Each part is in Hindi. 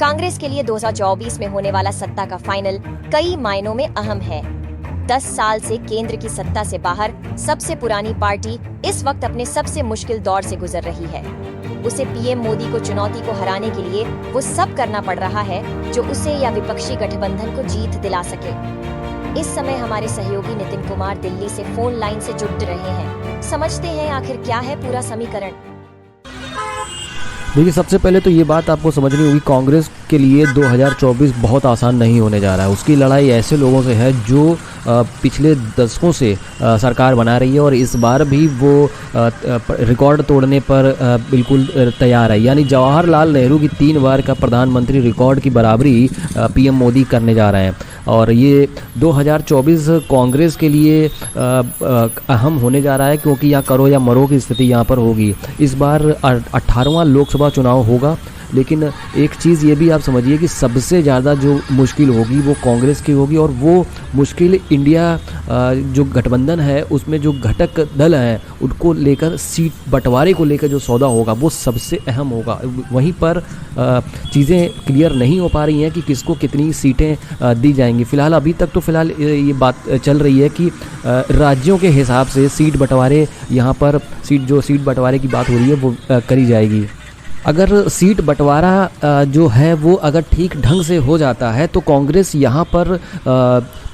कांग्रेस के लिए 2024 में होने वाला सत्ता का फाइनल कई मायनों में अहम है। 10 साल से केंद्र की सत्ता से बाहर सबसे पुरानी पार्टी इस वक्त अपने सबसे मुश्किल दौर से गुजर रही है। उसे पीएम मोदी को चुनौती को हराने के लिए वो सब करना पड़ रहा है जो उसे या विपक्षी गठबंधन को जीत दिला सके। इस समय हमारे सहयोगी नितिन कुमार दिल्ली से फोन लाइन से जुड़ रहे हैं। समझते हैं आखिर क्या है पूरा समीकरण। देखिए, सबसे पहले तो ये बात आपको समझनी होगी, कांग्रेस के लिए 2024 बहुत आसान नहीं होने जा रहा है। उसकी लड़ाई ऐसे लोगों से है जो पिछले दशकों से सरकार बना रही है और इस बार भी वो रिकॉर्ड तोड़ने पर बिल्कुल तैयार है। यानी जवाहरलाल नेहरू की 3 बार का प्रधानमंत्री रिकॉर्ड की बराबरी पीएम मोदी करने जा रहे हैं। और ये 2024 कांग्रेस के लिए अहम होने जा रहा है, क्योंकि या करो या मरो की स्थिति यहाँ पर होगी। इस बार 18वां लोकसभा चुनाव होगा, लेकिन एक चीज़ ये भी आप समझिए कि सबसे ज़्यादा जो मुश्किल होगी वो कांग्रेस की होगी। और वो मुश्किल इंडिया जो गठबंधन है उसमें जो घटक दल हैं उनको लेकर, सीट बंटवारे को लेकर जो सौदा होगा वो सबसे अहम होगा। वहीं पर चीज़ें क्लियर नहीं हो पा रही हैं कि किसको कितनी सीटें दी जाएंगी। फ़िलहाल अभी तक तो फ़िलहाल ये बात चल रही है कि राज्यों के हिसाब से सीट बंटवारे, यहाँ पर सीट बंटवारे की बात हो रही है वो करी जाएगी। अगर सीट बंटवारा जो है वो अगर ठीक ढंग से हो जाता है तो कांग्रेस यहाँ पर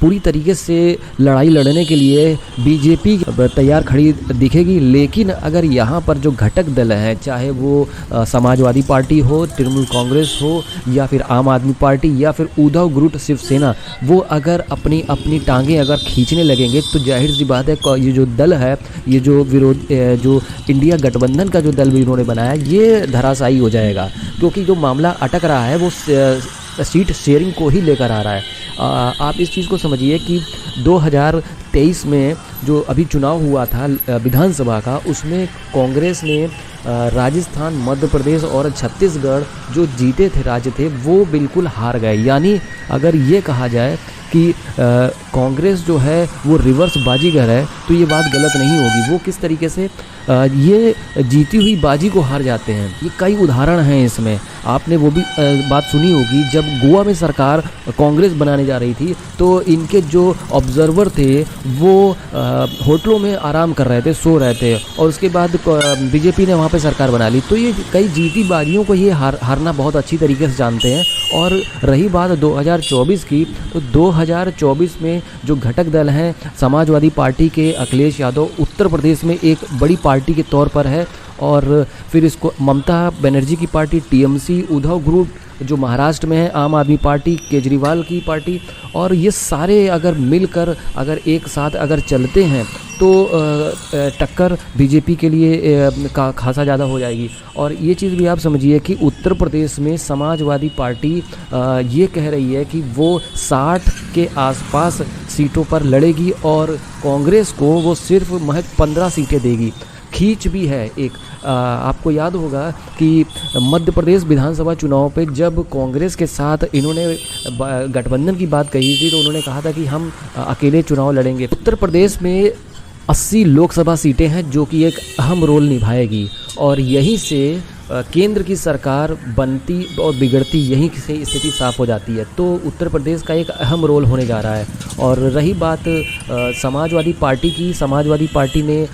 पूरी तरीके से लड़ाई लड़ने के लिए बीजेपी तैयार खड़ी दिखेगी। लेकिन अगर यहाँ पर जो घटक दल हैं, चाहे वो समाजवादी पार्टी हो, तृणमूल कांग्रेस हो, या फिर आम आदमी पार्टी, या फिर उद्धव गुट शिवसेना, वो अगर अपनी अपनी टांगें अगर खींचने लगेंगे तो जाहिर सी बात है ये जो दल है, ये जो जो इंडिया गठबंधन का जो दल भी इन्होंने बनाया, ये धराशायी हो जाएगा। क्योंकि जो मामला अटक रहा है वो सीट शेयरिंग को ही लेकर आ रहा है। आप इस चीज़ को समझिए कि 2023 में जो अभी चुनाव हुआ था विधानसभा का, उसमें कांग्रेस ने राजस्थान, मध्य प्रदेश और छत्तीसगढ़ जो जीते थे राज्य थे वो बिल्कुल हार गए। यानी अगर ये कहा जाए कि कांग्रेस जो है वो रिवर्स बाजीगर है तो ये बात गलत नहीं होगी। वो किस तरीके से ये जीती हुई बाजी को हार जाते हैं, ये कई उदाहरण हैं इसमें। आपने वो भी बात सुनी होगी, जब गोवा में सरकार कांग्रेस बनाने जा रही थी तो इनके जो ऑब्जर्वर थे वो होटलों में आराम कर रहे थे, सो रहे थे, और उसके बाद बीजेपी ने वहाँ पे सरकार बना ली। तो ये कई जीती बाजियों को ये हारना बहुत अच्छी तरीके से जानते हैं। और रही बात 2024 की, तो 2024 में जो घटक दल हैं, समाजवादी पार्टी के अखिलेश यादव उत्तर प्रदेश में एक बड़ी पार्टी के तौर पर है, और फिर इसको ममता बनर्जी की पार्टी टीएमसी, उद्धव ग्रुप जो महाराष्ट्र में है, आम आदमी पार्टी, केजरीवाल की पार्टी, और ये सारे अगर मिलकर अगर एक साथ अगर चलते हैं तो टक्कर बीजेपी के लिए खासा ज़्यादा हो जाएगी। और ये चीज़ भी आप समझिए कि उत्तर प्रदेश में समाजवादी पार्टी ये कह रही है कि वो 60 के आसपास सीटों पर लड़ेगी और कांग्रेस को वो सिर्फ महज 15 सीटें देगी। खींच भी है एक। आपको याद होगा कि मध्य प्रदेश विधानसभा चुनाव पे जब कांग्रेस के साथ इन्होंने गठबंधन की बात कही थी तो उन्होंने कहा था कि हम अकेले चुनाव लड़ेंगे। उत्तर प्रदेश में 80 लोकसभा सीटें हैं जो कि एक अहम रोल निभाएगी, और यहीं से केंद्र की सरकार बनती और बिगड़ती यहीं से स्थिति साफ हो जाती है। तो उत्तर प्रदेश का एक अहम रोल होने जा रहा है। और रही बात समाजवादी पार्टी की, समाजवादी पार्टी ने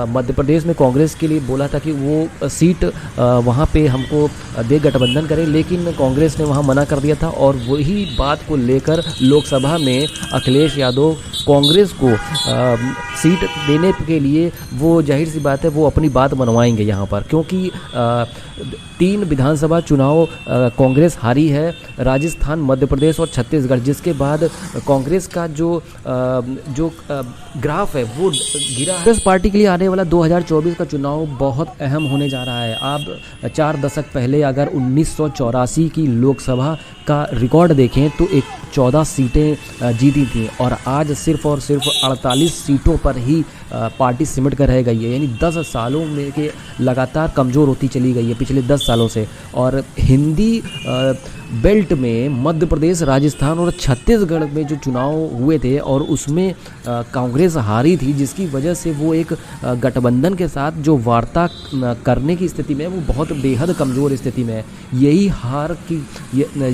मध्य प्रदेश में कांग्रेस के लिए बोला था कि वो सीट वहाँ पे हमको दे, गठबंधन करें, लेकिन कांग्रेस ने वहाँ मना कर दिया था। और वही बात को लेकर लोकसभा में अखिलेश यादव कांग्रेस को सीट देने के लिए वो जाहिर सी बात है वो अपनी बात मनवाएंगे यहाँ पर, क्योंकि 3 विधानसभा चुनाव कांग्रेस हारी है, राजस्थान, मध्य प्रदेश और छत्तीसगढ़, जिसके बाद कांग्रेस का जो ग्राफ है वो गिरा। कांग्रेस पार्टी के लिए आने वाला 2024 का चुनाव बहुत अहम होने जा रहा है। आप 4 दशक पहले अगर 1984 की लोकसभा का रिकॉर्ड देखें तो एक 14 सीटें जीती थी और आज सिर्फ और सिर्फ 48 सीटों पर ही पार्टी सिमट कर रह गई है। यानी 10 सालों में के लगातार कमज़ोर होती चली गई है पिछले 10 सालों से। और हिंदी बेल्ट में मध्य प्रदेश, राजस्थान और छत्तीसगढ़ में जो चुनाव हुए थे और उसमें कांग्रेस हारी थी, जिसकी वजह से वो एक गठबंधन के साथ जो वार्ता करने की स्थिति में है वो बहुत बेहद कमज़ोर स्थिति में है। यही हार की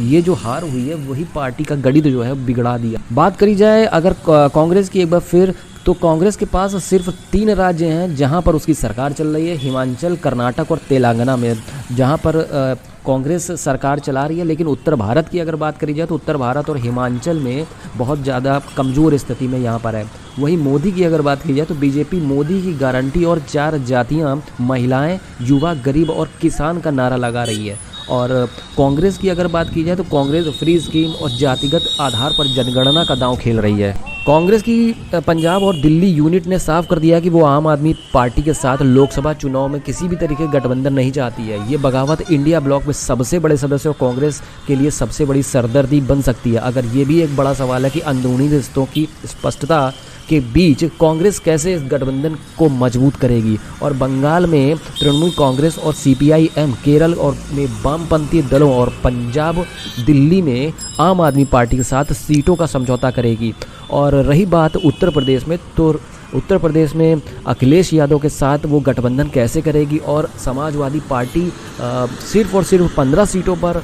ये जो हार हुई है वही पार्टी का गणित जो है बिगड़ा दिया। बात करी जाए अगर कांग्रेस की एक बार फिर, तो कांग्रेस के पास सिर्फ 3 राज्य हैं जहां पर उसकी सरकार चल रही है, हिमाचल, कर्नाटक और तेलंगाना में, जहां पर कांग्रेस सरकार चला रही है। लेकिन उत्तर भारत की अगर बात करी जाए तो उत्तर भारत और हिमाचल में बहुत ज़्यादा कमज़ोर स्थिति में यहाँ पर है। वहीं मोदी की अगर बात की जाए तो बीजेपी मोदी की गारंटी और 4 जातियाँ, महिलाएं, युवा, गरीब और किसान का नारा लगा रही है। और कांग्रेस की अगर बात की जाए तो कांग्रेस फ्री स्कीम और जातिगत आधार पर जनगणना का दांव खेल रही है। कांग्रेस की पंजाब और दिल्ली यूनिट ने साफ कर दिया कि वो आम आदमी पार्टी के साथ लोकसभा चुनाव में किसी भी तरीके का गठबंधन नहीं चाहती है। ये बगावत इंडिया ब्लॉक में सबसे बड़े सदस्य और कांग्रेस के लिए सबसे बड़ी सरदर्दी बन सकती है। अगर ये भी एक बड़ा सवाल है कि अंदरूनी रिश्तों की स्पष्टता के बीच कांग्रेस कैसे इस गठबंधन को मजबूत करेगी। और बंगाल में तृणमूल कांग्रेस और CPIM, केरल और में वामपंथी दलों और पंजाब, दिल्ली में आम आदमी पार्टी के साथ सीटों का समझौता करेगी। और रही बात उत्तर प्रदेश में, तो उत्तर प्रदेश में अखिलेश यादव के साथ वो गठबंधन कैसे करेगी और समाजवादी पार्टी सिर्फ और सिर्फ 15 सीटों पर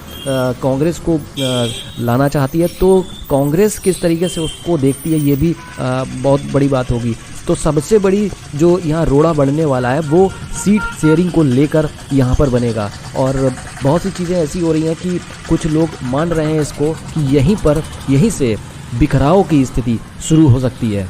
कांग्रेस को लाना चाहती है, तो कांग्रेस किस तरीके से उसको देखती है ये भी बहुत बड़ी बात होगी। तो सबसे बड़ी जो यहाँ रोड़ा बढ़ने वाला है वो सीट शेयरिंग को लेकर यहाँ पर बनेगा। और बहुत सी चीज़ें ऐसी हो रही हैं कि कुछ लोग मान रहे हैं इसको कि यहीं से बिखराव की स्थिति शुरू हो सकती है।